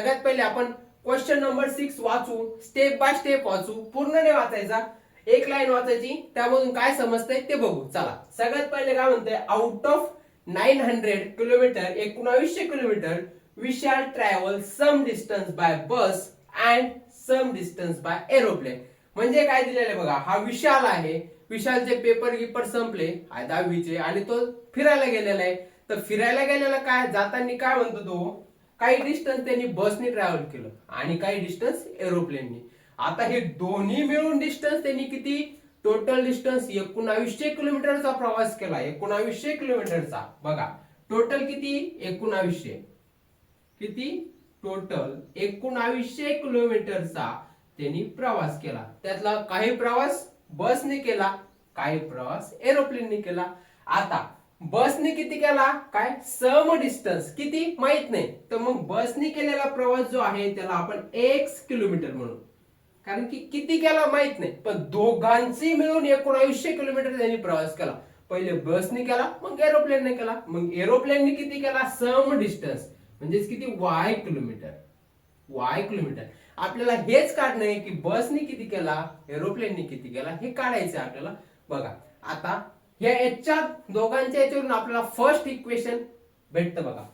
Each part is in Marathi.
सगळ्यात पहिले आपण क्वेश्चन नंबर 6 वाचू, स्टेप बाय स्टेप वाचू, पूर्ण नाही वाचायचा, एक लाईन वाचायची, त्यामधून काय समजतंय ते बघू. चला सगळ्यात पहिले काय म्हणतंय, out of 900 kilometre 1900 kilometre we shall travel some distance by bus and some distance by aeroplane. म्हणजे काय दिलेलं बघा, हा विशाल आहे, विशालचे पेपर गिपर संपले 10वीचे आणि तो फिरायला गेलेला आहे. तर फिरायला गेलेला काय जाताना काय म्हणतो तो, काही डिस्टन्स त्यांनी बसने ट्रॅव्हल केलं आणि काही डिस्टन्स एरोप्लेननी. आता हे दोन्ही मिळून डिस्टन्स त्यांनी किती, टोटल डिस्टन्स 1900 किलोमीटरचा प्रवास केला. 1900 किलोमीटरचा बघा, टोटल किती 1900, किती टोटल 1900 किलोमीटरचा त्यांनी प्रवास केला. त्यातला काही प्रवास बसने केला, काही प्रवास एरोप्लेनने केला. आता बसने किती केला, काय सम डिस्टन्स किती माहित नाही, तर मग बसने केलेला प्रवास जो आहे त्याला आपण x किलोमीटर म्हणू, कारण की किती केला माहित नाही. पण दोघांची मिळून 1900 किलोमीटर त्यांनी प्रवास केला. पहिले बसने केला, मग एरोप्लेनने केला, मग एरोप्लेनने किती केला, सम डिस्टन्स म्हणजेच किती y किलोमीटर. y किलोमीटर आपल्याला हेच काढणं आहे की बसने किती केला, एरोप्लेनने किती केला, हे काढायचं आपल्याला. बघा आता या याच्या दोघांच्या याच्यावरून आपल्याला फर्स्ट इक्वेशन भेटतं बघा.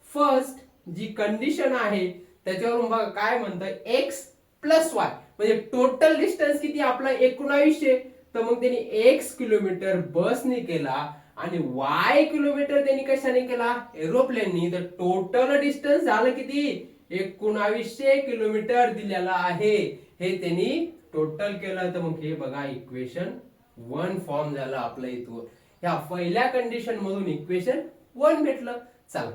फर्स्ट जी कंडिशन आहे त्याच्यावरून बघा काय म्हणतं, x प्लस वाय म्हणजे टोटल डिस्टन्स किती आपला 1900, तर मग त्यांनी x किलोमीटर बसने केला आणि y किलोमीटर त्यांनी कशाने केला, एरोप्लेननी. तर टोटल डिस्टन्स झालं किती 1900 किलोमीटर दिलेला आहे, हे त्यांनी टोटल केलं. तर मग हे बघा इक्वेशन 1 फॉर्म झालं आपलं इथून. ह्या पहिल्या कंडिशन मधून इक्वेशन 1 भेटलं. चला